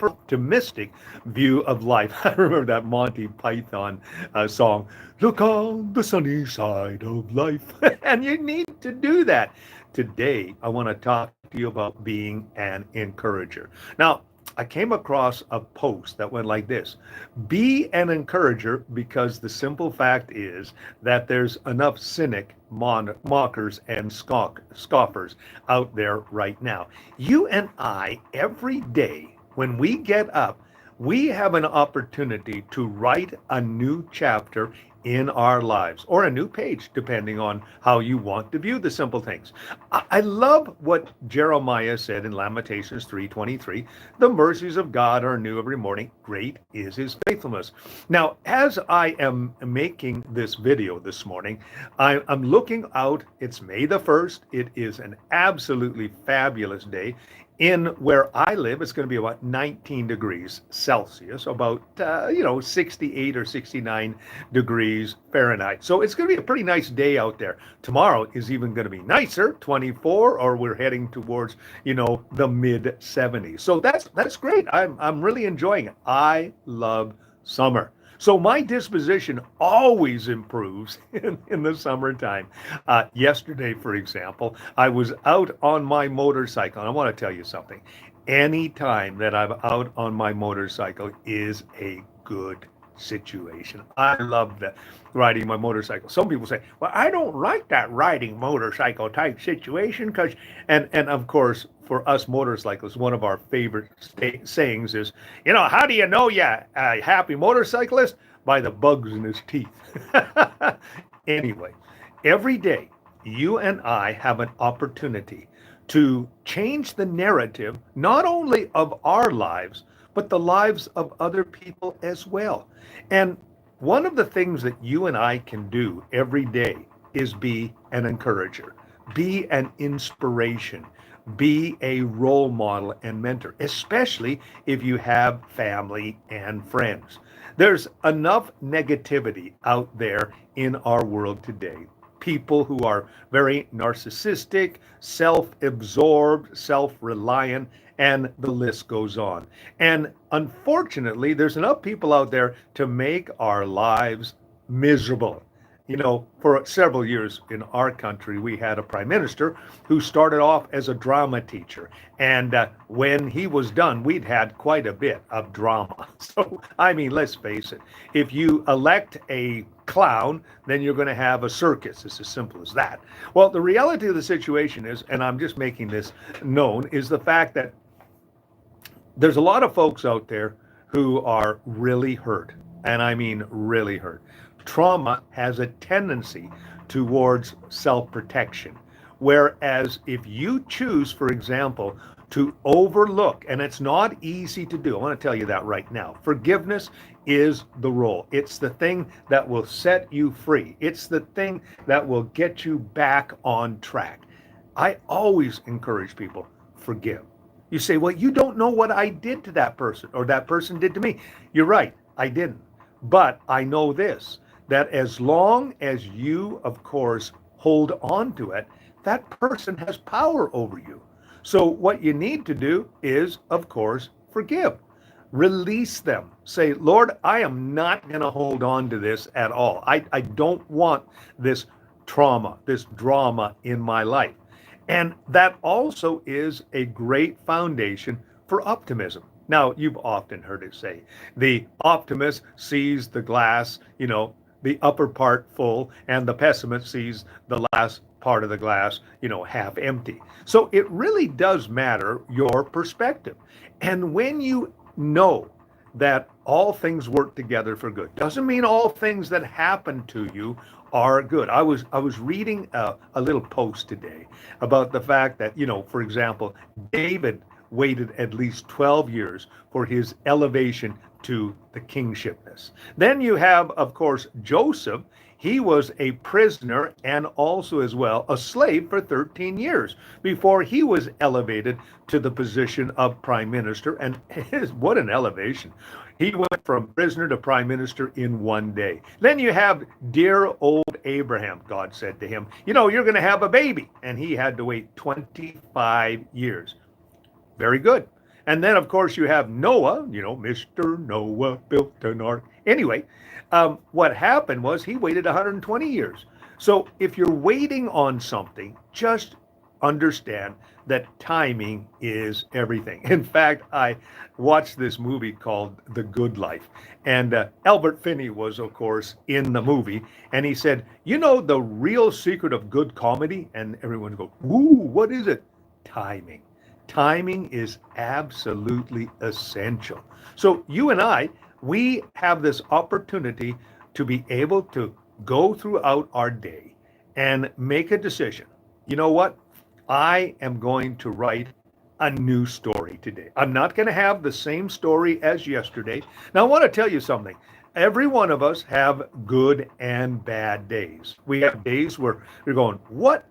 optimistic view of life. I remember that Monty Python song, "Look on the sunny side of life." And you need to do that. Today, I want to talk to you about being an encourager. Now, I came across a post that went like this: be an encourager because the simple fact is that there's enough cynic mockers and scoffers out there right now. You and I, every day when we get up, we have an opportunity to write a new chapter in our lives, or a new page, depending on how you want to view the simple things. I love what Jeremiah said in Lamentations 3:23. The mercies of God are new every morning. Great is his faithfulness. Now, as I am making this video this morning, I'm looking out. It's May the 1st. It is an absolutely fabulous day. In where I live, it's going to be about 19 degrees Celsius, about 68 or 69 degrees Fahrenheit. So it's going to be a pretty nice day out there. Tomorrow is even going to be nicer, 24, or we're heading towards the mid 70s. So that's great. I'm really enjoying it. I love summer. So my disposition always improves in the summertime. Yesterday, for example, I was out on my motorcycle. And I want to tell you something. Any time that I'm out on my motorcycle is a good situation. I love that riding my motorcycle. Some people say, "Well, I don't like that riding motorcycle type situation," because and of course for us motorcyclists, one of our favorite sayings is, how do you know you're a happy motorcyclist? By the bugs in his teeth. Anyway, every day you and I have an opportunity to change the narrative, not only of our lives, but the lives of other people as well. And one of the things that you and I can do every day is be an encourager, be an inspiration, be a role model and mentor, especially if you have family and friends. There's enough negativity out there in our world today. People who are very narcissistic, self absorbed, self reliant, and the list goes on. And unfortunately, there's enough people out there to make our lives miserable. For several years in our country, we had a prime minister who started off as a drama teacher. And when he was done, we'd had quite a bit of drama. So, I mean, let's face it. If you elect a clown, then you're going to have a circus. It's as simple as that. Well, the reality of the situation is, and I'm just making this known, is the fact that there's a lot of folks out there who are really hurt. And I mean really hurt. Trauma has a tendency towards self-protection. Whereas if you choose, for example, to overlook, and it's not easy to do, I want to tell you that right now. Forgiveness is the role. It's the thing that will set you free. It's the thing that will get you back on track. I always encourage people, forgive. You say, well, you don't know what I did to that person or that person did to me. You're right, I didn't. But I know this, that as long as you, of course, hold on to it, that person has power over you. So what you need to do is, of course, forgive. Release them. Say, Lord, I am not going to hold on to this at all. I don't want this trauma, this drama in my life. And that also is a great foundation for optimism. Now, you've often heard it say, the optimist sees the glass, the upper part full, and the pessimist sees the last part of the glass, half empty. So it really does matter your perspective. And when you know that all things work together for good, doesn't mean all things that happen to you are good. I was reading a little post today about the fact that, for example, David waited at least 12 years for his elevation to the kingshipness. Then you have, of course, Joseph. He was a prisoner and also as well a slave for 13 years before he was elevated to the position of prime minister. And what an elevation. He went from prisoner to prime minister in one day. Then you have dear old Abraham. God said to him, you're going to have a baby. And he had to wait 25 years. Very good. And then, of course, you have Noah, Mr. Noah built an ark. Anyway, what happened was he waited 120 years. So if you're waiting on something, just understand that timing is everything. In fact, I watched this movie called The Good Life, and Albert Finney was, of course, in the movie, and he said, the real secret of good comedy? And everyone goes, "Ooh, what is it?" Timing. Timing is absolutely essential. So you and I, we have this opportunity to be able to go throughout our day and make a decision. You know what? I am going to write a new story today. I'm not going to have the same story as yesterday. Now, I want to tell you something. Every one of us have good and bad days. We have days where you're going, what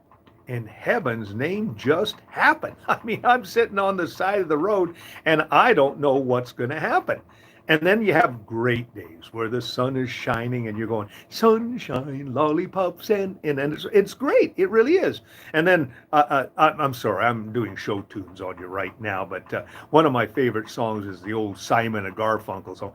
in heaven's name just happened? I mean, I'm sitting on the side of the road and I don't know what's going to happen. And then you have great days where the sun is shining and you're going, sunshine, lollipops, and it's great. It really is. And then, I'm sorry, I'm doing show tunes on you right now, but one of my favorite songs is the old Simon and Garfunkel song.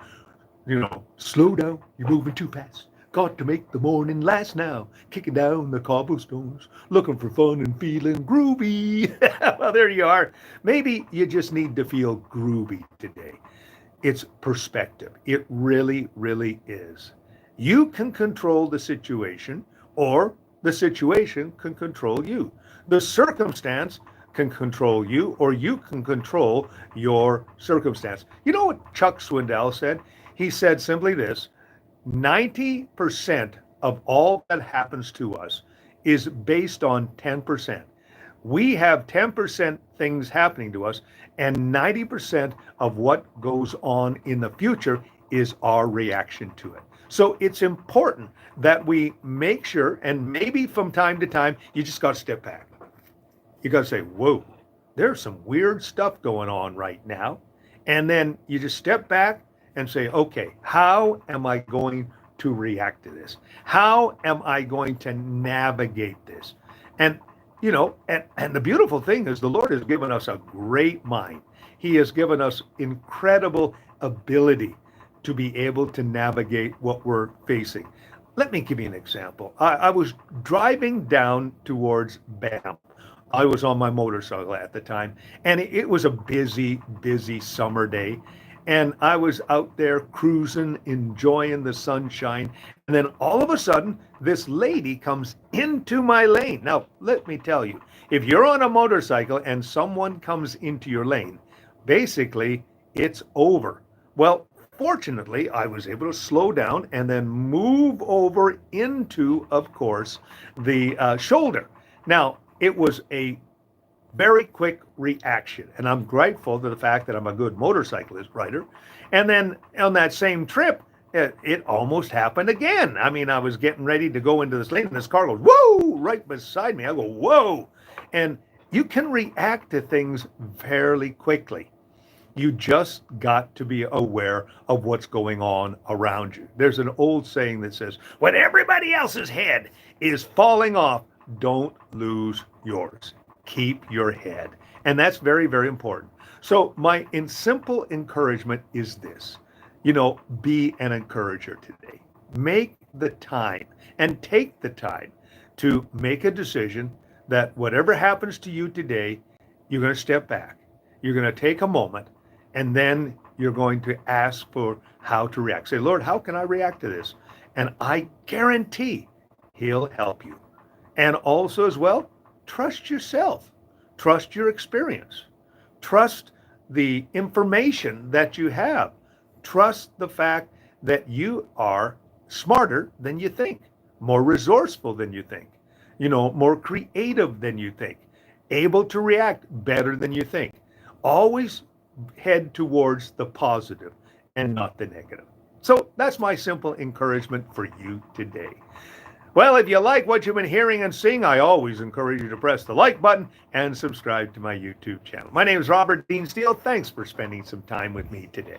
Slow down, you're moving too fast. Got to make the morning last now. Kicking down the cobblestones, looking for fun and feeling groovy. Well, there you are. Maybe you just need to feel groovy today. It's perspective. It really, really is. You can control the situation, or the situation can control you. The circumstance can control you, or you can control your circumstance. You know what Chuck Swindoll said? He said simply this: 90% of all that happens to us is based on 10%. We have 10% things happening to us, and 90% of what goes on in the future is our reaction to it. So it's important that we make sure, and maybe from time to time, you just got to step back. You got to say, whoa, there's some weird stuff going on right now. And then you just step back and say, okay, how am I going to react to this? How am I going to navigate this? And and the beautiful thing is the Lord has given us a great mind. He has given us incredible ability to be able to navigate what we're facing. Let me give you an example. I was driving down towards Banff. I was on my motorcycle at the time, and it was a busy, busy summer day. And I was out there cruising, enjoying the sunshine. And then all of a sudden, this lady comes into my lane. Now, let me tell you, if you're on a motorcycle and someone comes into your lane, basically, it's over. Well, fortunately, I was able to slow down and then move over into, of course, the shoulder. Now, it was a very quick reaction. And I'm grateful to the fact that I'm a good motorcyclist rider. And then on that same trip, it almost happened again. I mean, I was getting ready to go into this lane and this car goes, whoa, right beside me. I go, whoa. And you can react to things fairly quickly. You just got to be aware of what's going on around you. There's an old saying that says, when everybody else's head is falling off, don't lose yours. Keep your head. And that's very, very important. So my simple encouragement is this, be an encourager today. Make the time and take the time to make a decision that whatever happens to you today, you're going to step back. You're going to take a moment, and then you're going to ask for how to react. Say, Lord, how can I react to this? And I guarantee He'll help you. And also as well, trust yourself, trust your experience, trust the information that you have, trust the fact that you are smarter than you think, more resourceful than you think, more creative than you think, able to react better than you think. Always head towards the positive and not the negative. So that's my simple encouragement for you today. Well, if you like what you've been hearing and seeing, I always encourage you to press the like button and subscribe to my YouTube channel. My name is Robert Dean Steele. Thanks for spending some time with me today.